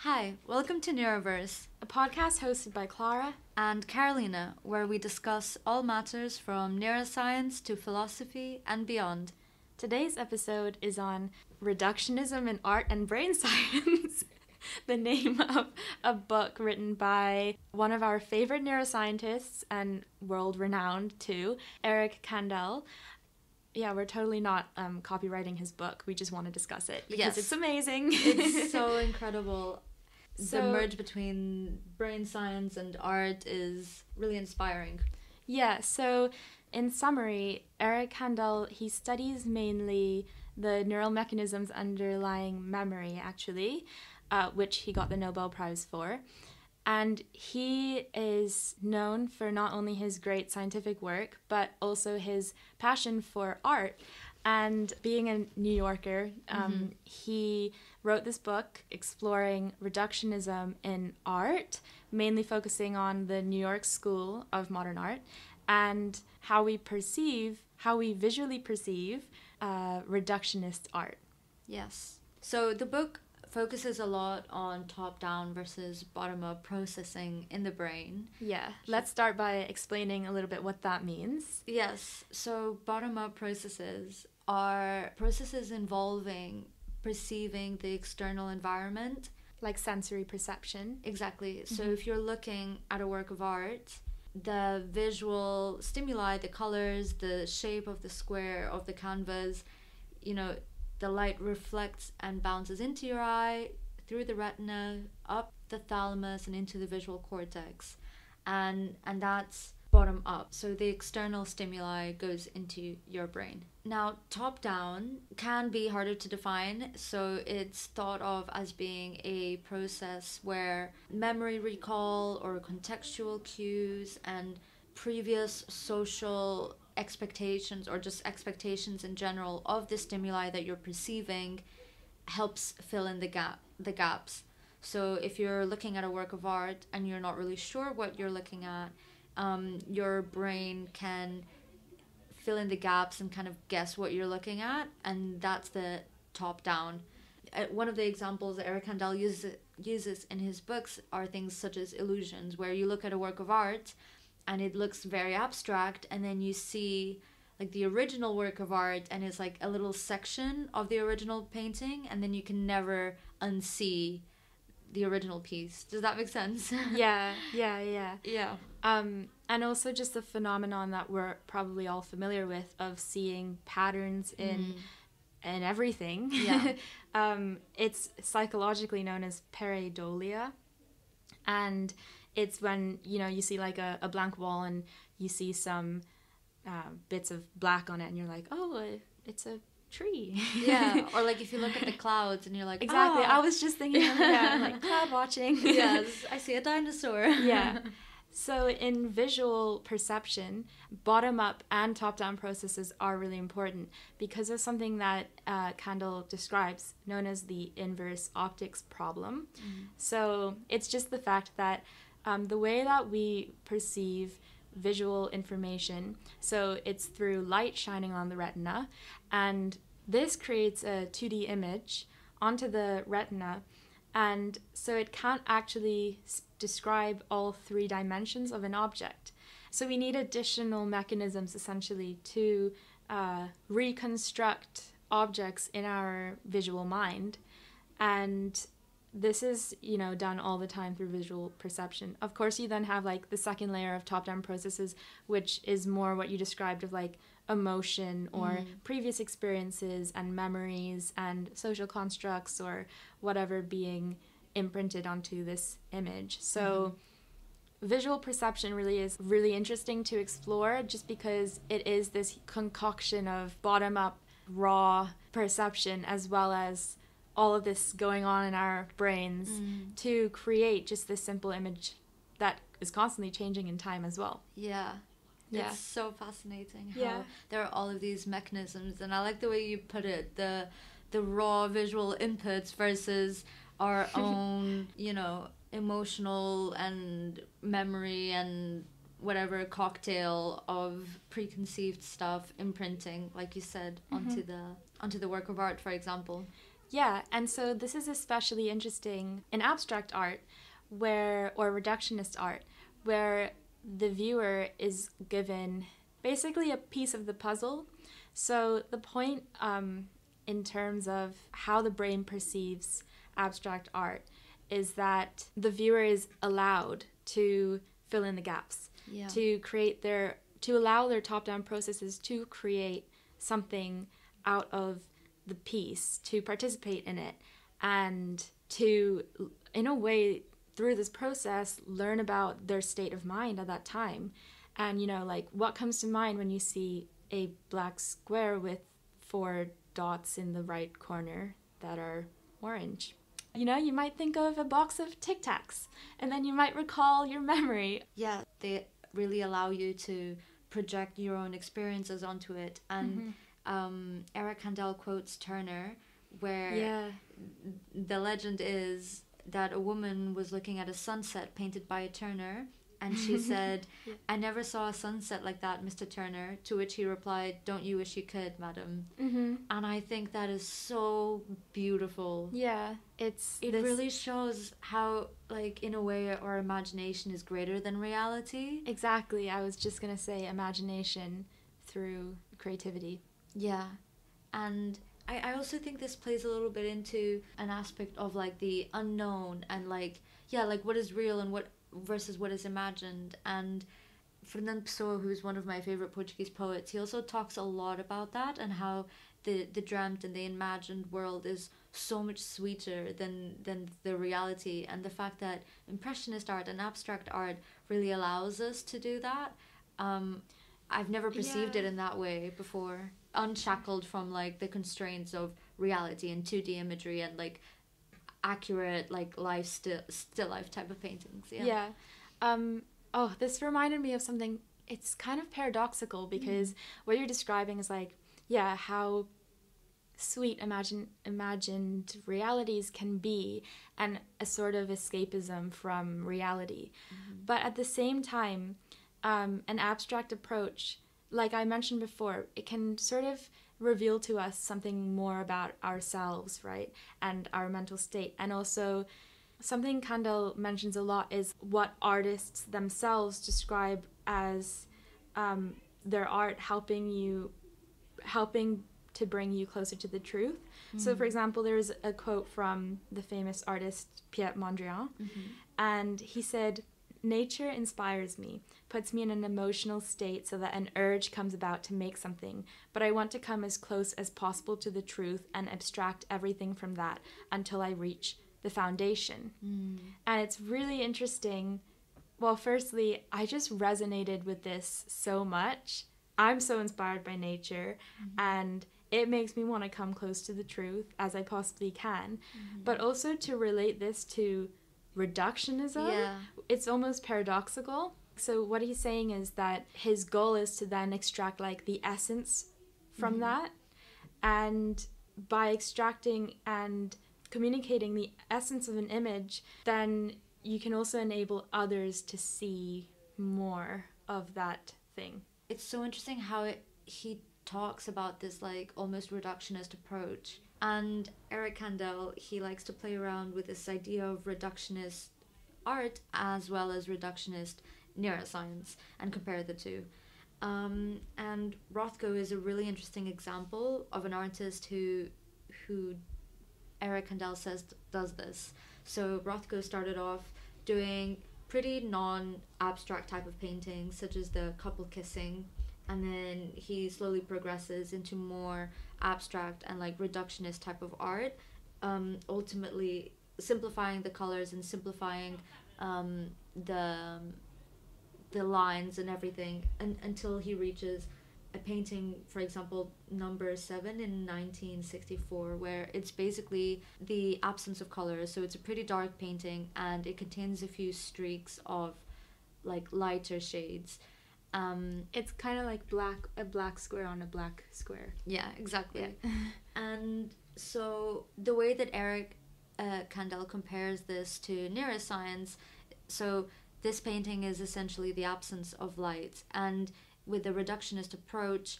Hi, welcome to Neuroverse, A podcast hosted by Clara and Carolina, where we discuss all matters from neuroscience to philosophy and beyond. Today's episode is on reductionism in art and brain science, the name of a book written by one of our favorite neuroscientists and world-renowned too, Eric Kandel. Yeah, we're totally not copywriting his book. We just want to discuss it because it's amazing. It's so incredible. The merge between brain science and art is really inspiring. Yeah, so in summary, Eric Kandel, he studies mainly the neural mechanisms underlying memory, actually, which he got the Nobel Prize for. And he is known for not only his great scientific work, but also his passion for art. And being a New Yorker, he wrote this book exploring reductionism in art, mainly focusing on the New York School of Modern Art and how we visually perceive reductionist art. Yes. So the book focuses a lot on top-down versus bottom-up processing in the brain. Yeah, let's start by explaining a little bit what that means. Yes, so bottom-up processes are processes involving perceiving the external environment. Like sensory perception. Exactly. So if you're looking at a work of art, the visual stimuli, the colors, the shape of the square of the canvas, the light reflects and bounces into your eye, through the retina, up the thalamus and into the visual cortex. And that's bottom up. So the external stimuli goes into your brain. Now, top down can be harder to define. So it's thought of as being a process where memory recall or contextual cues and previous social expectations or just expectations in general of the stimuli that you're perceiving helps fill in the gaps. So if you're looking at a work of art and you're not really sure what you're looking at, your brain can fill in the gaps and kind of guess what you're looking at, and that's the top down. One of the examples that Eric Kandel uses in his books are things such as illusions, where you look at a work of art and it looks very abstract, and then you see like the original work of art and it's like a little section of the original painting, and then you can never unsee the original piece. Does that make sense? Yeah. Yeah. And also just the phenomenon that we're probably all familiar with of seeing patterns in everything. Yeah. It's psychologically known as pareidolia, and it's when you see like a blank wall and you see some bits of black on it and you're like, oh, it's a tree. Yeah. Or like if you look at the clouds and you're like, exactly. I was just thinking of like cloud watching. Yes, I see a dinosaur. Yeah. So in visual perception, bottom-up and top-down processes are really important because of something that Kandel describes, known as the inverse optics problem. So it's just the fact that the way that we perceive visual information, so it's through light shining on the retina, and this creates a 2D image onto the retina, and so it can't actually describe all three dimensions of an object. So we need additional mechanisms essentially to reconstruct objects in our visual mind, and this is, done all the time through visual perception. Of course, you then have like the second layer of top-down processes, which is more what you described of like emotion or previous experiences and memories and social constructs or whatever being imprinted onto this image. So visual perception really is really interesting to explore just because it is this concoction of bottom-up raw perception as well as all of this going on in our brains to create just this simple image that is constantly changing in time as well. Yeah. It's so fascinating how Yeah. there are all of these mechanisms, and I like the way you put it, the raw visual inputs versus our own, emotional and memory and whatever cocktail of preconceived stuff imprinting, like you said, onto the work of art, for example. Yeah, and so this is especially interesting in abstract art or reductionist art, where the viewer is given basically a piece of the puzzle. So the point in terms of how the brain perceives abstract art is that the viewer is allowed to fill in the gaps, Yeah. to allow their top-down processes to create something out of the piece, to participate in it, and to, in a way, through this process, learn about their state of mind at that time. And, like, what comes to mind when you see a black square with 4 dots in the right corner that are orange? You might think of a box of Tic Tacs, and then you might recall your memory. Yeah, they really allow you to project your own experiences onto it. And Eric Kandel quotes Turner, where the legend is that a woman was looking at a sunset painted by a Turner, and she said, "I never saw a sunset like that, Mr. Turner," to which he replied, "Don't you wish you could, madam?" And I think that is so beautiful. Yeah, it really shows how, like, in a way, our imagination is greater than reality. Exactly. I was just going to say imagination through creativity. Yeah. And I also think this plays a little bit into an aspect of, like, the unknown and, like, like, what is real and what versus what is imagined. And Fernando Pessoa, who's one of my favorite Portuguese poets, he also talks a lot about that and how the dreamt and the imagined world is so much sweeter than the reality, and the fact that impressionist art and abstract art really allows us to do that. I've never perceived it in that way before, unshackled from, like, the constraints of reality and 2D imagery and, like, accurate, like, still life type of paintings. This reminded me of something. It's kind of paradoxical because what you're describing is, like, how sweet imagined realities can be, and a sort of escapism from reality. But at the same time, an abstract approach, like I mentioned before, it can sort of reveal to us something more about ourselves, right? And our mental state. And also, something Kandel mentions a lot is what artists themselves describe as their art helping to bring you closer to the truth. So, for example, there's a quote from the famous artist Piet Mondrian, and he said, "Nature inspires me, puts me in an emotional state so that an urge comes about to make something, but I want to come as close as possible to the truth and abstract everything from that until I reach the foundation." And it's really interesting. Well, firstly, I just resonated with this so much. I'm so inspired by nature, and it makes me want to come close to the truth as I possibly can. But also to relate this to reductionism, it's almost paradoxical. So what he's saying is that his goal is to then extract, like, the essence from that, and by extracting and communicating the essence of an image, then you can also enable others to see more of that thing. It's so interesting how he talks about this, like, almost reductionist approach. And Eric Kandel, he likes to play around with this idea of reductionist art as well as reductionist neuroscience and compare the two. And Rothko is a really interesting example of an artist who Eric Kandel says does this. So Rothko started off doing pretty non-abstract type of paintings, such as the couple kissing, and then he slowly progresses into more abstract and, like, reductionist type of art, ultimately simplifying the colors and simplifying the lines and everything, until he reaches a painting, for example, number 7 in 1964, where it's basically the absence of colors. So it's a pretty dark painting, and it contains a few streaks of, like, lighter shades. It's kind of like a black square on a black square. Yeah, exactly. And so the way that Eric Kandel compares this to neuroscience, so this painting is essentially the absence of light, and with the reductionist approach,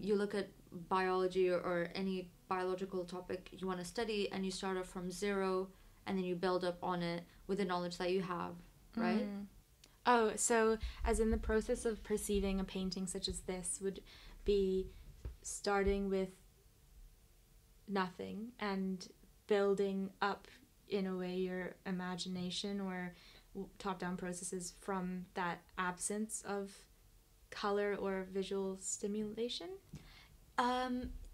you look at biology or any biological topic you want to study, and you start off from zero and then you build up on it with the knowledge that you have, right? Oh, so as in the process of perceiving a painting such as this would be starting with nothing and building up in a way your imagination or top-down processes from that absence of color or visual stimulation?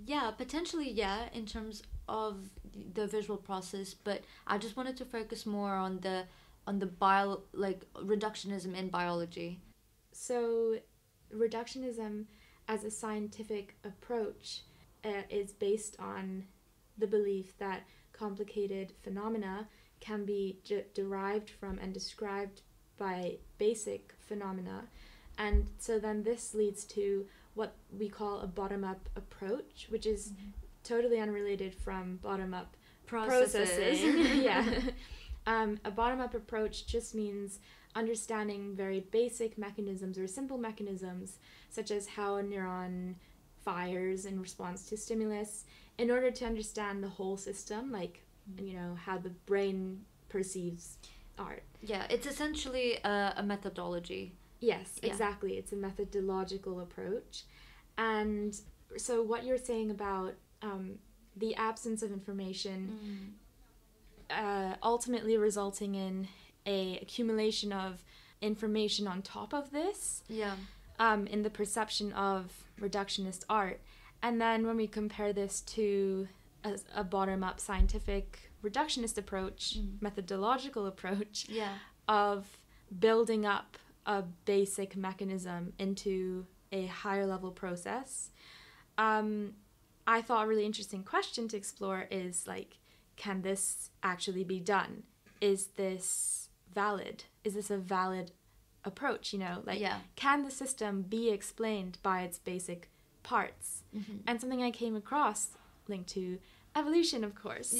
Yeah, potentially, yeah, in terms of the visual process, but I just wanted to focus more on the reductionism in biology. So reductionism as a scientific approach is based on the belief that complicated phenomena can be derived from and described by basic phenomena. And so then this leads to what we call a bottom-up approach, which is totally unrelated from bottom-up processing. Yeah. A bottom-up approach just means understanding very basic mechanisms or simple mechanisms, such as how a neuron fires in response to stimulus, in order to understand the whole system, like, you know, how the brain perceives art. Yeah, it's essentially a methodology. Yes, exactly. It's a methodological approach. And so what you're saying about the absence of information ultimately resulting in a accumulation of information on top of this in the perception of reductionist art. And then when we compare this to a bottom-up scientific reductionist approach, methodological approach of building up a basic mechanism into a higher level process, I thought a really interesting question to explore is, like, can this actually be done? Is this valid? Is this a valid approach, you know? Like, can the system be explained by its basic parts? And something I came across, linked to evolution, of course,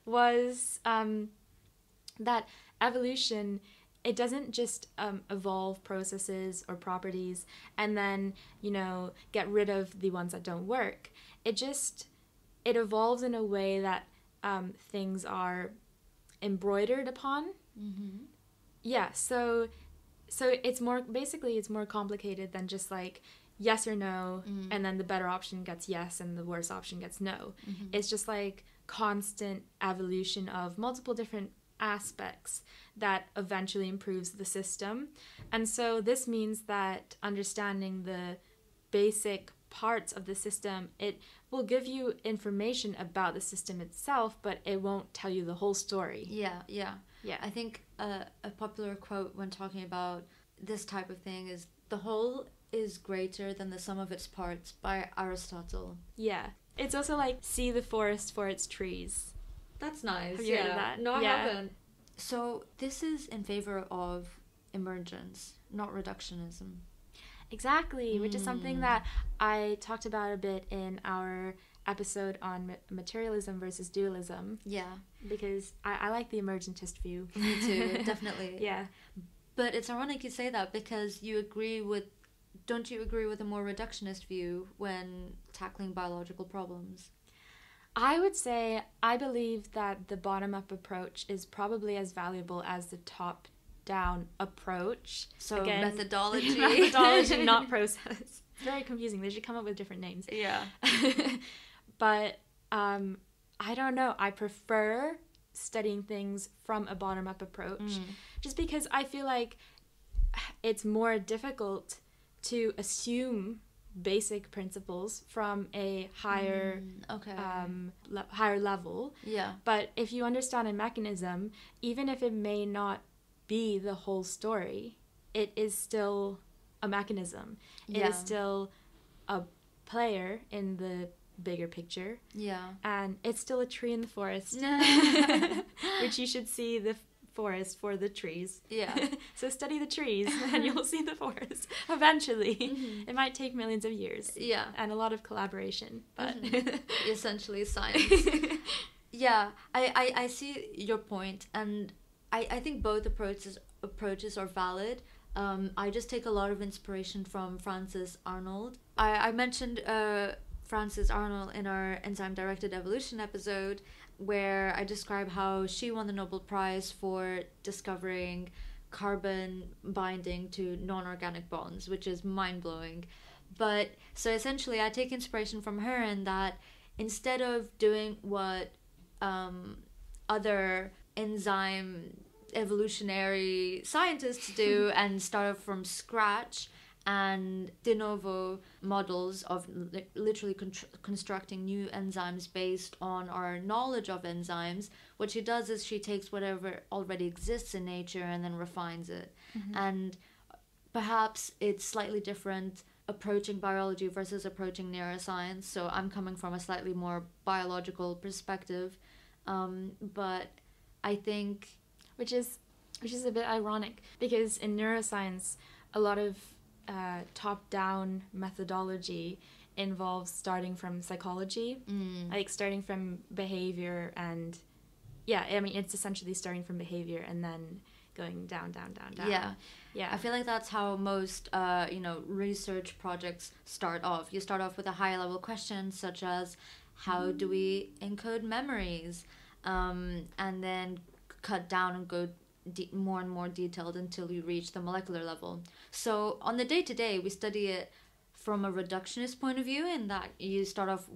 was that evolution, it doesn't just evolve processes or properties and then, you know, get rid of the ones that don't work. It evolves in a way that things are embroidered upon. Yeah, so it's more complicated than just like yes or no, and then the better option gets yes and the worse option gets no. It's just like constant evolution of multiple different aspects that eventually improves the system. And so this means that understanding the basic parts of the system, it will give you information about the system itself, but it won't tell you the whole story. Yeah. I think a popular quote when talking about this type of thing is, "The whole is greater than the sum of its parts," by Aristotle. Yeah. It's also like, see the forest for its trees. That's nice. Have you heard of that? No, I haven't. So this is in favor of emergence, not reductionism. Exactly, which is something that I talked about a bit in our episode on materialism versus dualism. Yeah. Because I like the emergentist view. Me too, definitely. Yeah. But it's ironic you say that, because don't you agree with a more reductionist view when tackling biological problems? I would say I believe that the bottom-up approach is probably as valuable as the top-down approach. So again, methodology. Methodology, not process. It's very confusing. They should come up with different names. Yeah. But I don't know. I prefer studying things from a bottom-up approach just because I feel like it's more difficult to assume basic principles from a higher higher level. Yeah. But if you understand a mechanism, even if it may not be the whole story, it is still a mechanism. It is still a player in the bigger picture. Yeah. And it's still a tree in the forest. Which you should see the forest for the trees. Yeah. So study the trees and you'll see the forest eventually. It might take millions of years. Yeah. And a lot of collaboration, but essentially science. Yeah, I see your point, and I think both approaches are valid. I just take a lot of inspiration from Francis Arnold. I mentioned Frances Arnold in our enzyme-directed evolution episode, where I describe how she won the Nobel Prize for discovering carbon binding to non-organic bonds, which is mind-blowing. But so essentially I take inspiration from her in that instead of doing what other enzyme evolutionary scientists do and start off from scratch and de novo models of literally constructing new enzymes based on our knowledge of enzymes, what she does is she takes whatever already exists in nature and then refines it. And perhaps it's slightly different approaching biology versus approaching neuroscience, so I'm coming from a slightly more biological perspective, but I think which is a bit ironic, because in neuroscience a lot of top-down methodology involves starting from psychology, like starting from behavior, and it's essentially starting from behavior and then going down. Yeah. I feel like that's how most research projects start off. You start off with a high level question such as how do we encode memories, and then cut down and go more and more detailed until you reach the molecular level. So on the day-to-day, we study it from a reductionist point of view, in that you start off,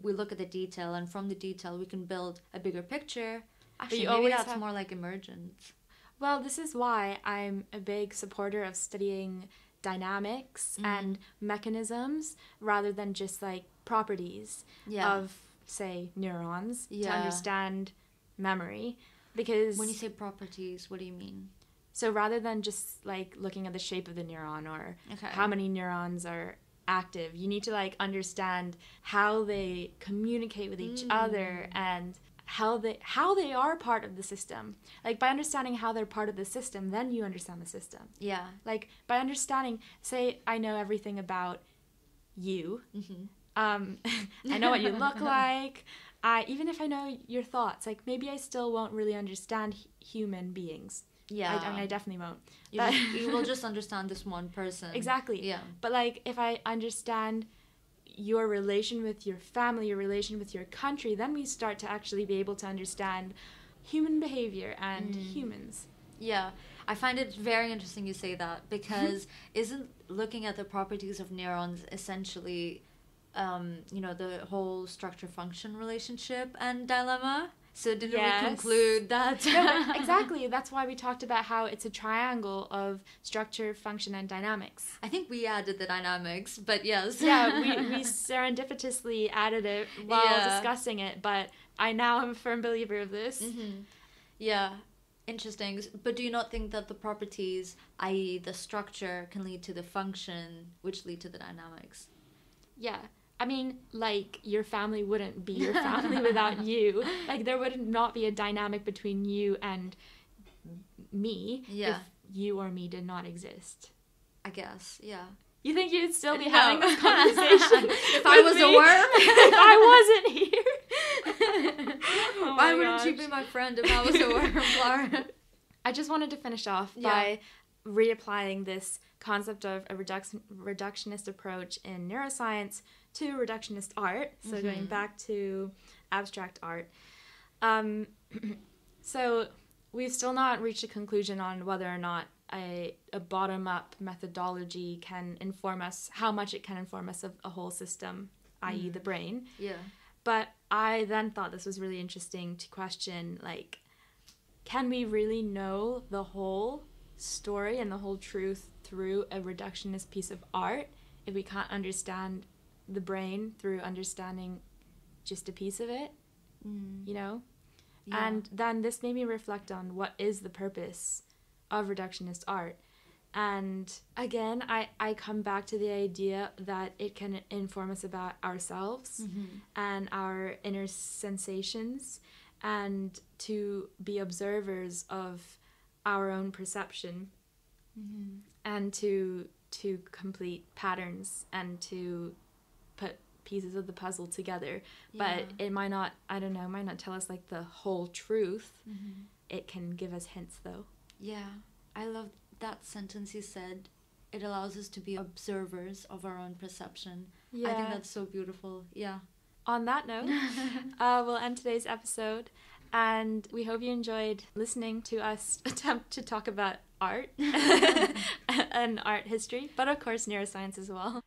we look at the detail, and from the detail we can build a bigger picture. Actually, maybe that's more like emergence. Well, this is why I'm a big supporter of studying dynamics and mechanisms rather than just like properties of, say, neurons to understand memory. Because when you say properties, what do you mean? So rather than just like looking at the shape of the neuron or how many neurons are active, you need to like understand how they communicate with each other and how they are part of the system. Like by understanding how they're part of the system, then you understand the system. Yeah. Like by understanding, say I know everything about you. I know what you look like. Even if I know your thoughts, like maybe I still won't really understand human beings. Yeah. I definitely won't. You will just understand this one person. Exactly. Yeah. But like if I understand your relation with your family, your relation with your country, then we start to actually be able to understand human behavior and humans. Yeah. I find it very interesting you say that, because isn't looking at the properties of neurons essentially the whole structure-function relationship and dilemma? So didn't we conclude that? No, exactly. That's why we talked about how it's a triangle of structure, function, and dynamics. I think we added the dynamics, but yes. Yeah, we serendipitously added it while discussing it, but I now am a firm believer of this. Yeah, interesting. But do you not think that the properties, i.e. the structure, can lead to the function, which lead to the dynamics? Yeah. I mean, like, your family wouldn't be your family without you. Like, there would not be a dynamic between you and me if you or me did not exist. I guess, yeah. You think you'd still be having this conversation if I was a worm? If I wasn't here? Why wouldn't you be my friend if I was a worm, Clara? I just wanted to finish off by reapplying this concept of a reductionist approach in neuroscience to reductionist art, so going back to abstract art. So we've still not reached a conclusion on whether or not a bottom-up methodology can inform us, how much it can inform us of a whole system, i.e. the brain. Yeah. But I then thought this was really interesting to question, like, can we really know the whole story and the whole truth through a reductionist piece of art if we can't understand the brain through understanding just a piece of it, you know? Yeah. And then this made me reflect on what is the purpose of reductionist art. And again, I come back to the idea that it can inform us about ourselves and our inner sensations, and to be observers of our own perception and to complete patterns and to put pieces of the puzzle together. But it might not, I don't know, it might not tell us like the whole truth. It can give us hints though. Yeah, I love that sentence you said. it allows us to be observers of our own perception. Yeah. I think that's so beautiful. Yeah. On that note, we'll end today's episode, and we hope you enjoyed listening to us attempt to talk about art and art history, but of course neuroscience as well.